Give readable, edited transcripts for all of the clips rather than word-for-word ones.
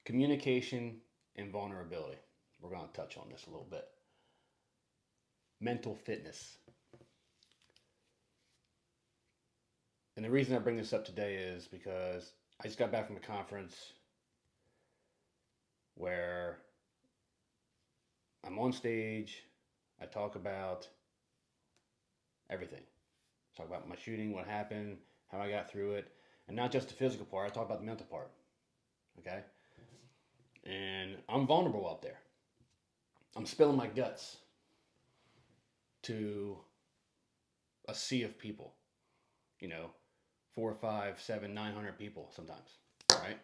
Communication and vulnerability. We're going to touch on this a little bit. Mental fitness. And the reason I bring this up today is because I just got back from a conference where I'm on stage. I talk about everything. I talk about my shooting, what happened, how I got through it, and not just the physical part. I talk about the mental part. Okay? And I'm vulnerable out there. I'm spilling my guts to a sea of people. 4, 5, 7, 900 people sometimes, right?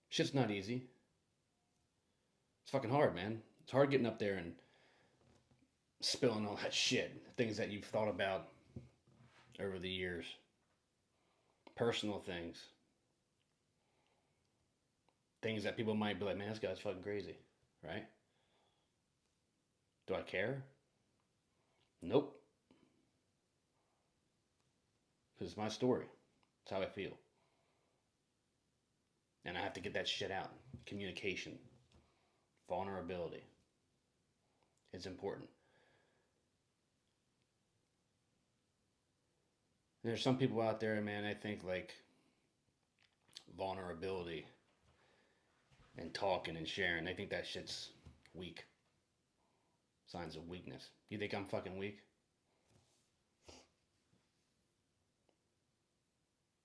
Shit's not easy. It's fucking hard, man. It's hard getting up there and spilling all that shit, things that you've thought about over the years, personal things that people might be like, man, this guy's fucking crazy, right? Do I care? Nope. Because it's my story. It's how I feel. And I have to get that shit out. Communication. Vulnerability. It's important. And there's some people out there, man, I think like vulnerability and talking and sharing, they think that shit's weak. Signs of weakness. You think I'm fucking weak?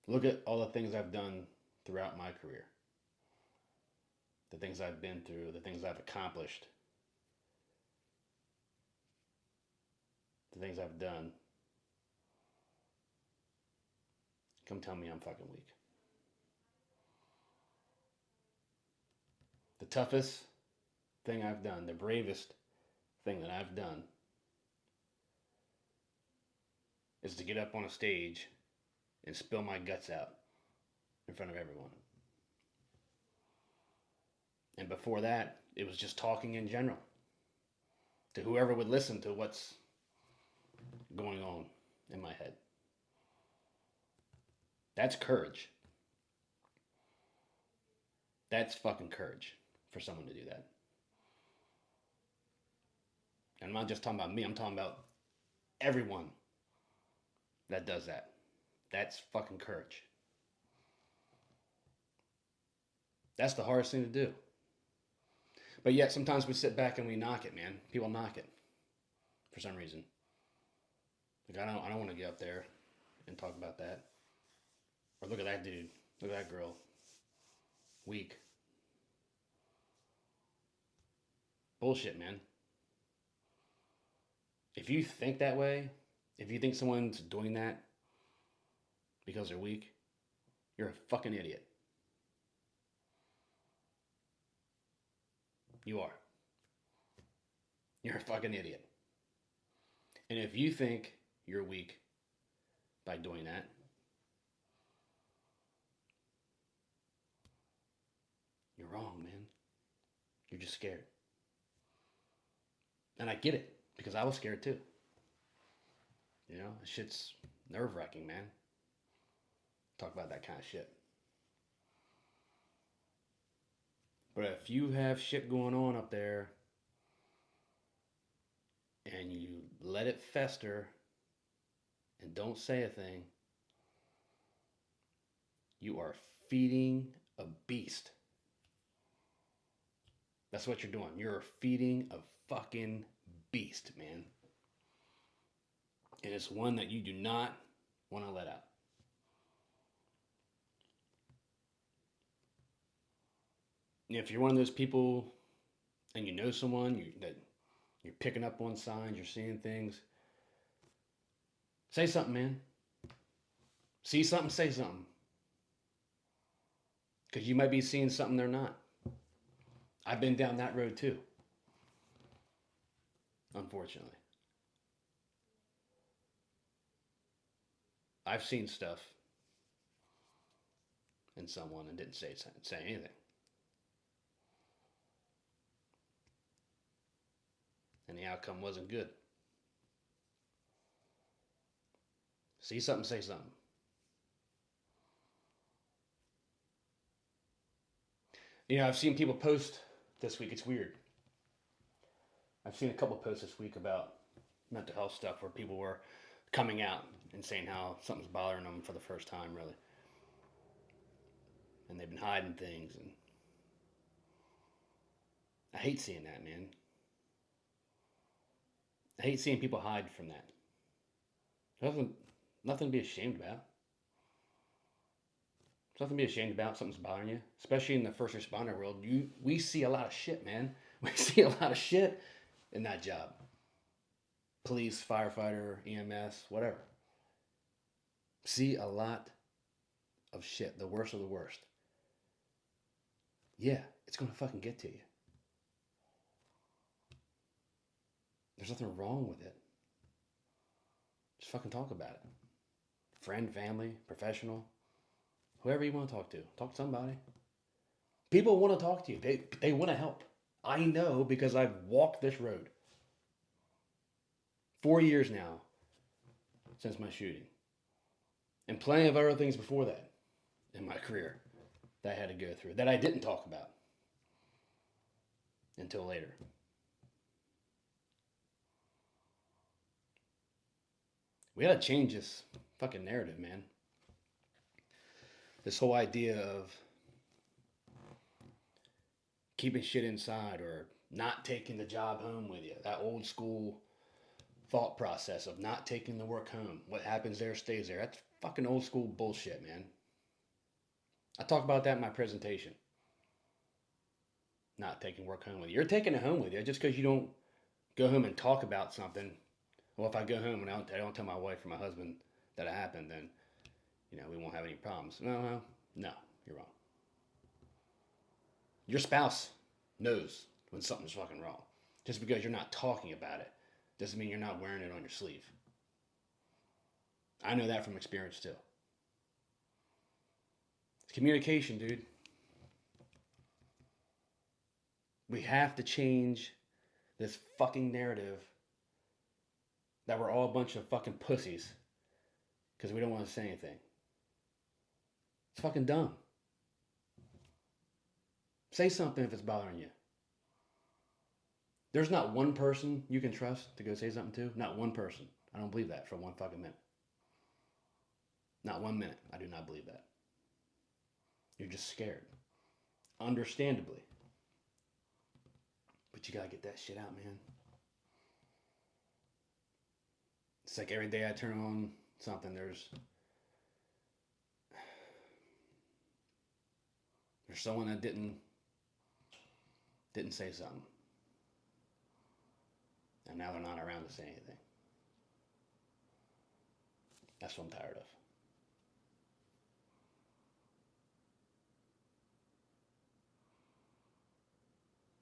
Look at all the things I've done throughout my career. The things I've been through, the things I've accomplished, the things I've done. Come tell me I'm fucking weak. The toughest thing I've done, the bravest thing that I've done is to get up on a stage and spill my guts out in front of everyone. And before that, it was just talking in general to whoever would listen to what's going on in my head. That's courage. That's fucking courage for someone to do that. And I'm not just talking about me, I'm talking about everyone that does that. That's fucking courage. That's the hardest thing to do. But yet sometimes we sit back and we knock it, man. People knock it for some reason. Like I don't want to get up there and talk about that. Or look at that dude. Look at that girl. Weak. Bullshit, man. If you think that way, if you think someone's doing that because they're weak, you're a fucking idiot. You are. You're a fucking idiot. And if you think you're weak by doing that, you're wrong, man. You're just scared. And I get it, because I was scared too. Shit's nerve-wracking, man. Talk about that kind of shit. But if you have shit going on up there and you let it fester and don't say a thing, you are feeding a beast. That's what you're doing. You're feeding a fucking beast, man. And it's one that you do not want to let out. If you're one of those people and you know someone that you're picking up on signs, you're seeing things, say something, man. See something, say something. Because you might be seeing something they're not. I've been down that road too. Unfortunately. I've seen stuff in someone and didn't say anything. And the outcome wasn't good. See something, say something. You know, I've seen people post this week. It's weird. I've seen a couple posts this week about mental health stuff where people were coming out and saying how something's bothering them for the first time, really. And they've been hiding things. And I hate seeing that, man. I hate seeing people hide from that. Nothing to be ashamed about. There's nothing to be ashamed about. Something's bothering you, especially in the first responder world. We see a lot of shit, man. We see a lot of shit in that job. Police, firefighter, EMS, whatever. See a lot of shit. The worst of the worst. Yeah, it's gonna fucking get to you. There's nothing wrong with it. Just fucking talk about it. Friend, family, professional, whoever you want to talk to. Talk to somebody. People want to talk to you. They want to help. I know because I've walked this road. 4 years now since my shooting. And plenty of other things before that in my career that I had to go through that I didn't talk about until later. We gotta change this fucking narrative, man. This whole idea of keeping shit inside or not taking the job home with you. That old school thought process of not taking the work home. What happens there stays there. That's fucking old school bullshit, man. I talk about that in my presentation. Not taking work home with you. You're taking it home with you just because you don't go home and talk about something. Well, if I go home and I don't tell my wife or my husband that it happened, then, we won't have any problems. No, you're wrong. Your spouse knows when something's fucking wrong. Just because you're not talking about it doesn't mean you're not wearing it on your sleeve. I know that from experience too. It's communication, dude. We have to change this fucking narrative that we're all a bunch of fucking pussies because we don't want to say anything. It's fucking dumb. Say something if it's bothering you. There's not one person you can trust to go say something to. Not one person. I don't believe that for one fucking minute. Not 1 minute. I do not believe that. You're just scared. Understandably. But you gotta get that shit out, man. It's like every day I turn on something, there's someone that didn't say something. And now they're not around to say anything. That's what I'm tired of.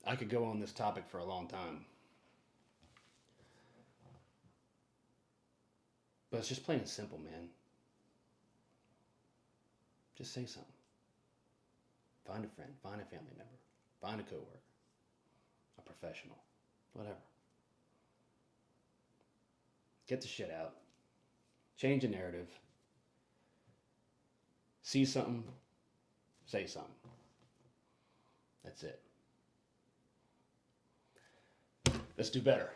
I could go on this topic for a long time. But it's just plain and simple, man. Just say something. Find a friend, find a family member, find a coworker, a professional, whatever. Get the shit out. Change the narrative. See something, say something. That's it. Let's do better.